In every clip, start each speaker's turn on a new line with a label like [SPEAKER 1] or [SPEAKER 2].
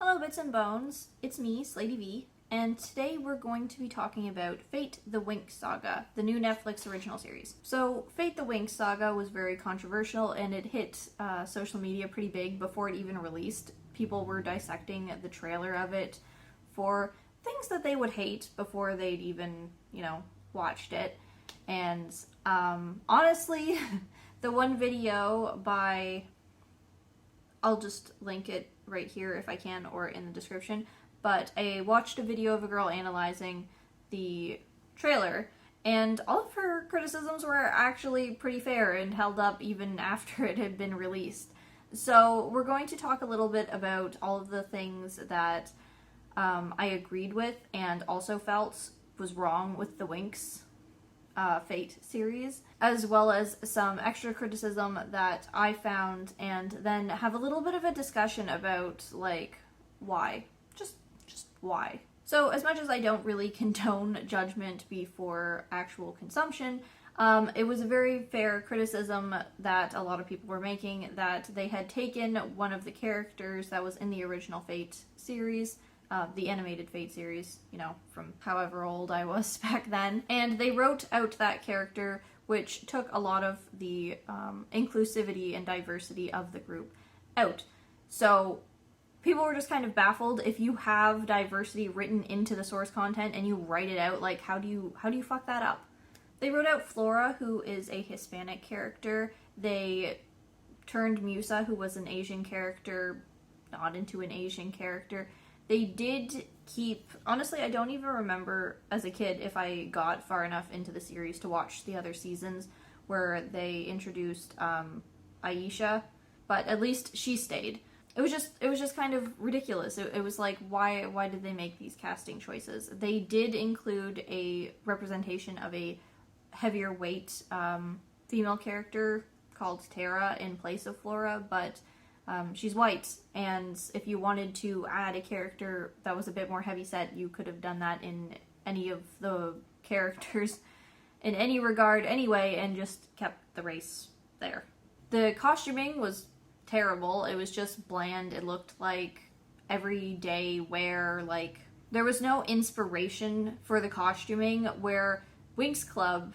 [SPEAKER 1] Hello, Bits and Bones. It's me, Slady V, and today we're going to be talking about Fate the Winx Saga, the new Netflix original series. So, Fate the Winx Saga was very controversial and it hit social media pretty big before it even released. People were dissecting the trailer of it for things that they would hate before they'd even, watched it. And honestly, the one video by I'll just link it right here if I can or in the description. But I watched a video of a girl analyzing the trailer, and all of her criticisms were actually pretty fair and held up even after it had been released. So we're going to talk a little bit about all of the things that I agreed with and also felt was wrong with the Winx Fate series, as well as some extra criticism that I found, and then have a little bit of a discussion about, why. Just why. So, as much as I don't really condone judgment before actual consumption, it was a very fair criticism that a lot of people were making, that they had taken one of the characters that was in the original Fate series, the animated Fate series, from however old I was back then. And they wrote out that character, which took a lot of the inclusivity and diversity of the group out. So people were just kind of baffled. If you have diversity written into the source content and you write it out, how do you fuck that up? They wrote out Flora, who is a Hispanic character. They turned Musa, who was an Asian character, not into an Asian character. They did keep... Honestly, I don't even remember as a kid if I got far enough into the series to watch the other seasons where they introduced Aisha, but at least she stayed. It was just kind of ridiculous. It was like, why did they make these casting choices? They did include a representation of a heavier weight female character called Tara in place of Flora, but she's white, and if you wanted to add a character that was a bit more heavyset, you could have done that in any of the characters in any regard anyway, and just kept the race there. The costuming was terrible. It was just bland. It looked like everyday wear. There was no inspiration for the costuming, where Winx Club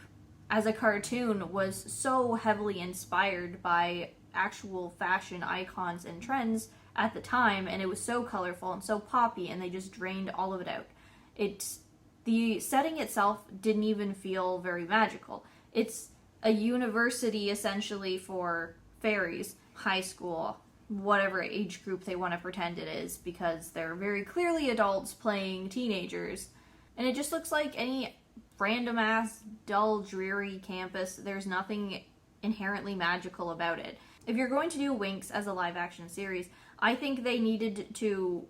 [SPEAKER 1] as a cartoon was so heavily inspired by actual fashion icons and trends at the time, and it was so colorful and so poppy, and they just drained all of it out. The setting itself didn't even feel very magical. It's a university essentially for fairies, high school, whatever age group they want to pretend it is, because they're very clearly adults playing teenagers, and it just looks like any random ass dull dreary campus. There's nothing inherently magical about it. If you're going to do Winx as a live action series, I think they needed to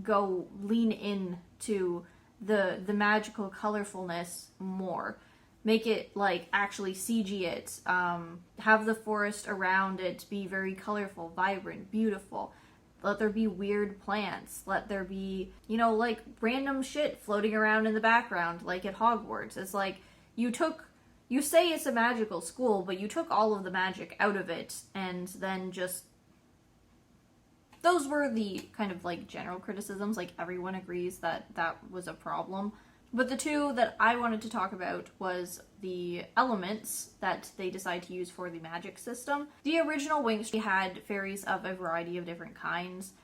[SPEAKER 1] go lean in to the magical colorfulness more. Make it actually CG it. Have the forest around it be very colorful, vibrant, beautiful. Let there be weird plants. Let there be, random shit floating around in the background, like at Hogwarts. It's like, you say it's a magical school, but you took all of the magic out of it, and then just... Those were the kind of general criticisms. Everyone agrees that that was a problem. But the two that I wanted to talk about was the elements that they decided to use for the magic system. The original Winx had fairies of a variety of different kinds.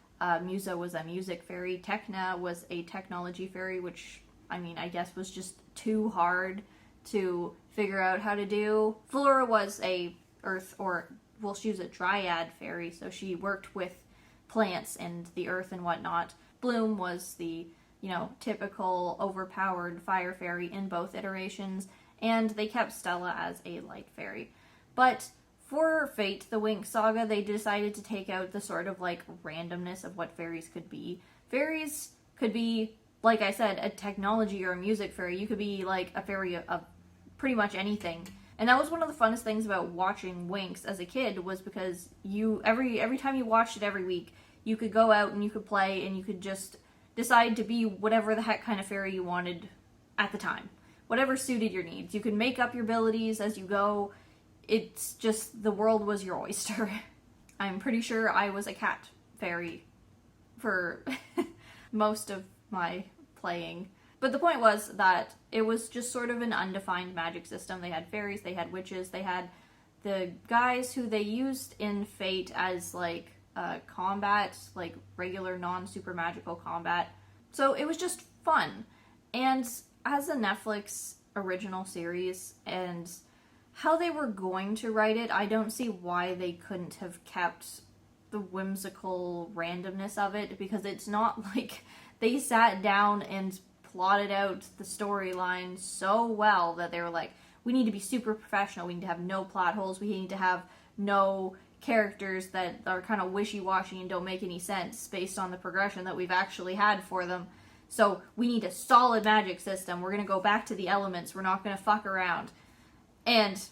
[SPEAKER 1] Musa was a music fairy. Techna was a technology fairy, which, I guess was just too hard to figure out how to do. Flora was a earth, she was a dryad fairy, so she worked with plants and the earth and whatnot. Bloom was the, typical overpowered fire fairy in both iterations, and they kept Stella as a light fairy. But for Fate, the Winx Saga, they decided to take out the sort of randomness of what fairies could be. Fairies could be, like I said, a technology or a music fairy. You could be a fairy of pretty much anything. And that was one of the funnest things about watching Winx as a kid, was because every time you watched it every week, you could go out and you could play, and you could just decide to be whatever the heck kind of fairy you wanted at the time. Whatever suited your needs. You could make up your abilities as you go. It's just, the world was your oyster. I'm pretty sure I was a cat fairy for most of my playing. But the point was that it was just sort of an undefined magic system. They had fairies, they had witches, they had the guys who they used in Fate as like combat, like regular non-super magical combat. So it was just fun. And as a Netflix original series and how they were going to write it, I don't see why they couldn't have kept the whimsical randomness of it, because it's not like they sat down and plotted out the storyline so well that they were like, we need to be super professional, we need to have no plot holes, we need to have no characters that are kind of wishy-washy and don't make any sense based on the progression that we've actually had for them. So we need a solid magic system. We're going to go back to the elements. We're not going to fuck around. And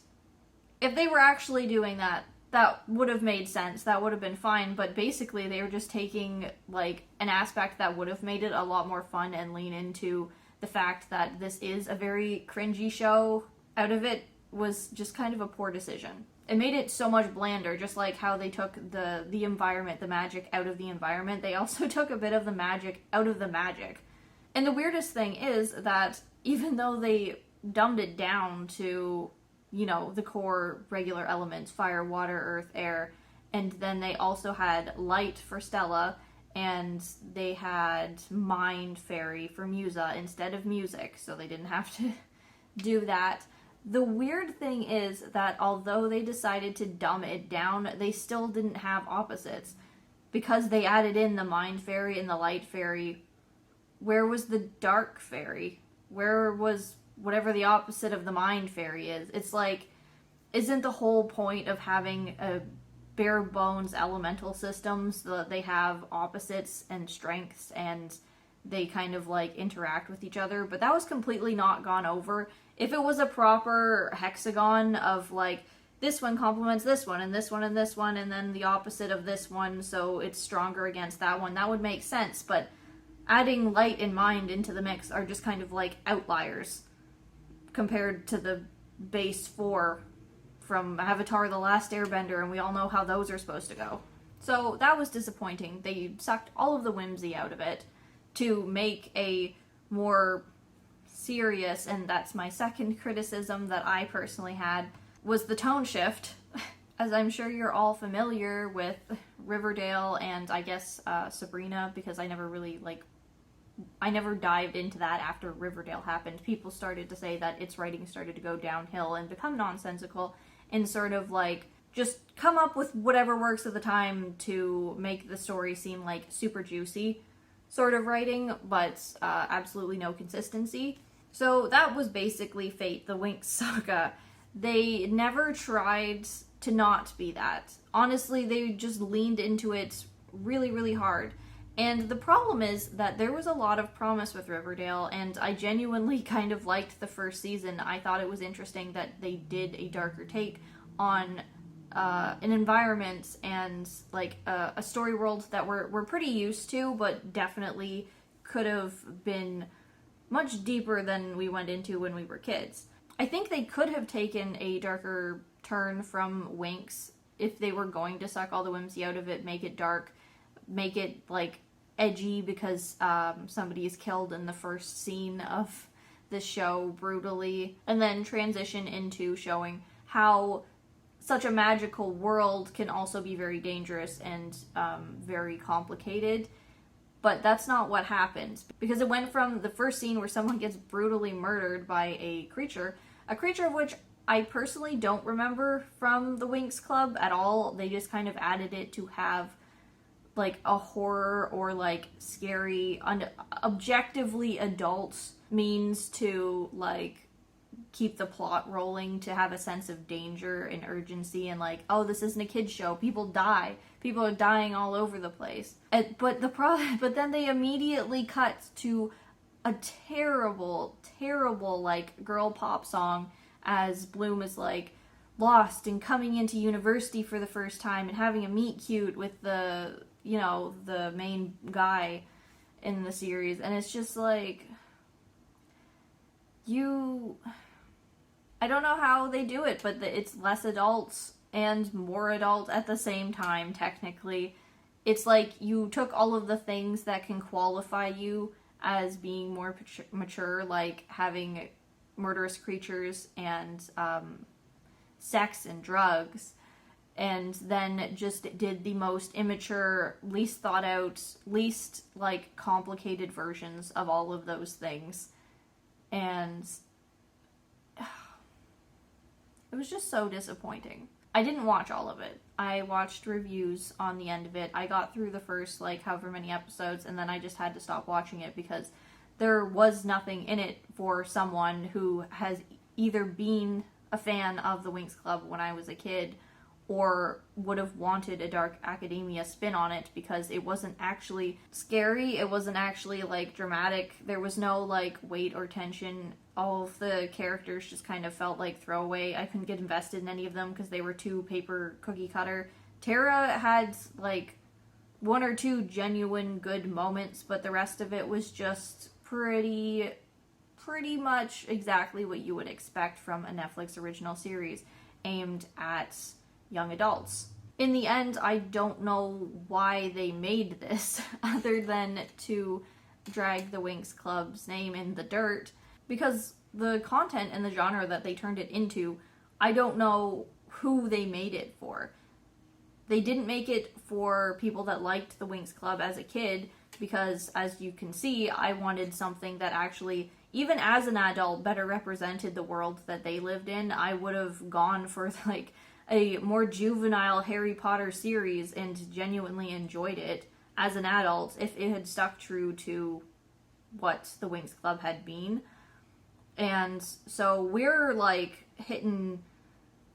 [SPEAKER 1] if they were actually doing that, that would have made sense. That would have been fine. But basically, they were just taking like an aspect that would have made it a lot more fun and lean into the fact that this is a very cringy show. Out of it was just kind of a poor decision. It made it so much blander, just like how they took the environment, the magic out of the environment. They also took a bit of the magic out of the magic. And the weirdest thing is that even though they dumbed it down to, you know, the core regular elements, fire, water, earth, air, and then they also had light for Stella, and they had mind fairy for Musa instead of music, so they didn't have to do that. The weird thing is that although they decided to dumb it down, they still didn't have opposites. Because they added in the mind fairy and the light fairy, where was the dark fairy? Where was whatever the opposite of the mind fairy is? It's like, isn't the whole point of having a bare bones elemental system so that they have opposites and strengths and they kind of like interact with each other? But that was completely not gone over. If it was a proper hexagon of like, this one complements this one and this one and this one and then the opposite of this one, so it's stronger against that one, that would make sense. But adding light and mind into the mix are just kind of like outliers compared to the base 4 from Avatar: The Last Airbender, and we all know how those are supposed to go. So that was disappointing. They sucked all of the whimsy out of it to make a more serious, and that's my second criticism that I personally had, was the tone shift. As I'm sure you're all familiar with Riverdale and I guess Sabrina, because I never dived into that after Riverdale happened. People started to say that its writing started to go downhill and become nonsensical and sort of like just come up with whatever works at the time to make the story seem like super juicy sort of writing, but absolutely no consistency. So that was basically Fate, the Winx Saga. They never tried to not be that. Honestly, they just leaned into it really, really hard. And the problem is that there was a lot of promise with Riverdale, and I genuinely kind of liked the first season. I thought it was interesting that they did a darker take on an environment and like a story world that we're pretty used to, but definitely could have been much deeper than we went into when we were kids. I think they could have taken a darker turn from Winx if they were going to suck all the whimsy out of it, make it dark, make it like edgy because somebody is killed in the first scene of the show brutally, and then transition into showing how such a magical world can also be very dangerous and very complicated. But that's not what happened, because it went from the first scene where someone gets brutally murdered by a creature of which I personally don't remember from the Winx Club at all. They just kind of added it to have like a horror or like scary, objectively adult means to like keep the plot rolling, to have a sense of danger and urgency and like, oh, this isn't a kid's show. People die. People are dying all over the place. But then they immediately cut to a terrible, terrible like girl pop song as Bloom is like lost and coming into university for the first time and having a meet cute with the main guy in the series, and it's just like, I don't know how they do it, but it's less adult and more adult at the same time, technically. It's like you took all of the things that can qualify you as being more mature, like having murderous creatures and sex and drugs, and then just did the most immature, least thought out, least like complicated versions of all of those things. And it was just so disappointing. I didn't watch all of it. I watched reviews on the end of it. I got through the first, like, however many episodes, and then I just had to stop watching it because there was nothing in it for someone who has either been a fan of the Winx Club when I was a kid or would have wanted a dark academia spin on it, because it wasn't actually scary, it wasn't actually, like, dramatic, there was no, like, weight or tension. All of the characters just kind of felt like throwaway. I couldn't get invested in any of them because they were too paper cookie cutter. Tara had, like, one or two genuine good moments, but the rest of it was just pretty much exactly what you would expect from a Netflix original series aimed at young adults. In the end, I don't know why they made this, other than to drag the Winx Club's name in the dirt, because the content and the genre that they turned it into, I don't know who they made it for. They didn't make it for people that liked the Winx Club as a kid, because, as you can see, I wanted something that actually, even as an adult, better represented the world that they lived in. I would have gone for, like, a more juvenile Harry Potter series and genuinely enjoyed it as an adult if it had stuck true to what the Winx Club had been. And so we're, like, hitting,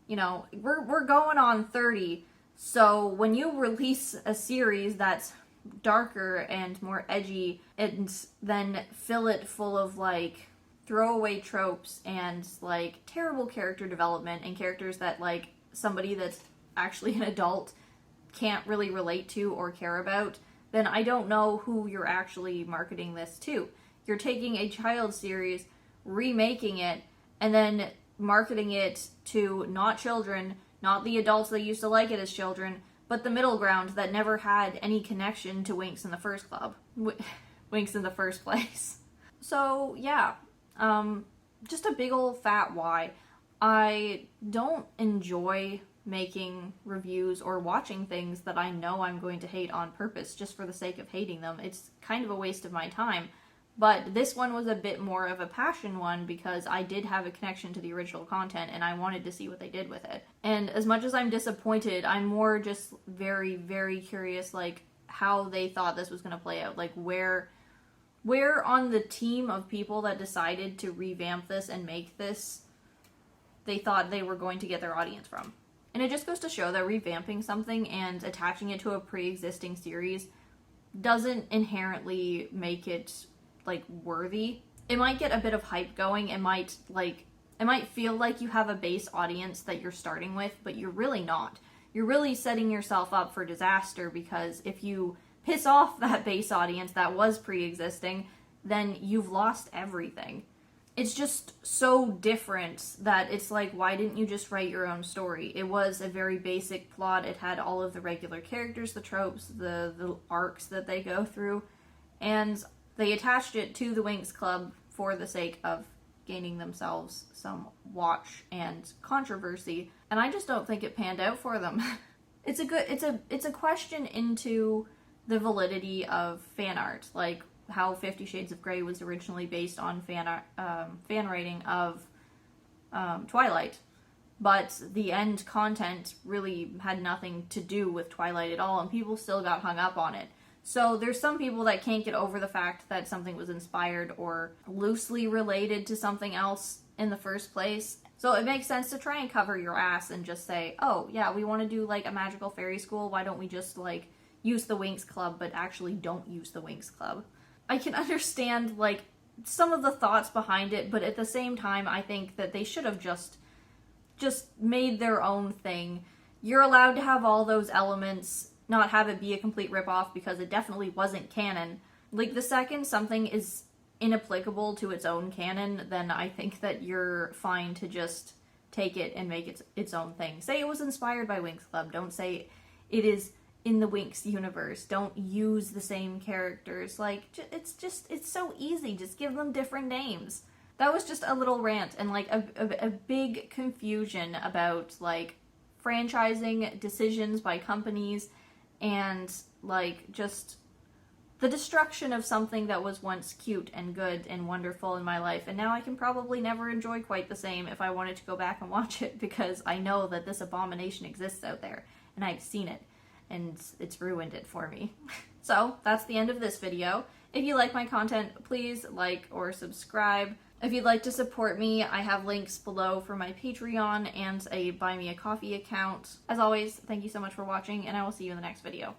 [SPEAKER 1] you know, we're going on 30. So when you release a series that's darker and more edgy, and then fill it full of, like, throwaway tropes and, like, terrible character development and characters that, like, somebody that's actually an adult can't really relate to or care about, then I don't know who you're actually marketing this to. You're taking a child series, remaking it, and then marketing it to not children, not the adults that used to like it as children, but the middle ground that never had any connection to Winx in the first club. Winx in the first place. So, yeah. Just a big old fat why. I don't enjoy making reviews or watching things that I know I'm going to hate on purpose just for the sake of hating them. It's kind of a waste of my time. But this one was a bit more of a passion one because I did have a connection to the original content and I wanted to see what they did with it. And as much as I'm disappointed, I'm more just very, very curious, like, how they thought this was going to play out. Like, where on the team of people that decided to revamp this and make this, they thought they were going to get their audience from. And it just goes to show that revamping something and attaching it to a pre-existing series doesn't inherently make it, like, worthy. It might get a bit of hype going, it might feel like you have a base audience that you're starting with, but you're really not. You're really setting yourself up for disaster, because if you piss off that base audience that was pre-existing, then you've lost everything. It's just so different that it's like, why didn't you just write your own story? It was a very basic plot. It had all of the regular characters, the tropes, the arcs that they go through, and they attached it to the Winx Club for the sake of gaining themselves some watch and controversy, and I just don't think it panned out for them. It's a question into the validity of fan art, like how 50 Shades of Grey was originally based on fan writing of Twilight, but the end content really had nothing to do with Twilight at all, and people still got hung up on it. So there's some people that can't get over the fact that something was inspired or loosely related to something else in the first place. So it makes sense to try and cover your ass and just say, oh yeah, we want to do like a magical fairy school, why don't we just like use the Winx Club but actually don't use the Winx Club? I can understand like some of the thoughts behind it, but at the same time I think that they should have just made their own thing. You're allowed to have all those elements, not have it be a complete ripoff, because it definitely wasn't canon. Like, the second something is inapplicable to its own canon, then I think that you're fine to just take it and make it its own thing. Say it was inspired by Winx Club. Don't say it is in the Winx universe. Don't use the same characters. Like, it's so easy. Just give them different names. That was just a little rant and like a big confusion about like franchising decisions by companies and like just the destruction of something that was once cute and good and wonderful in my life, and now I can probably never enjoy quite the same if I wanted to go back and watch it, because I know that this abomination exists out there, and I've seen it, and it's ruined it for me. So, that's the end of this video. If you like my content, please like or subscribe. If you'd like to support me, I have links below for my Patreon and a Buy Me a Coffee account. As always, thank you so much for watching, and I will see you in the next video.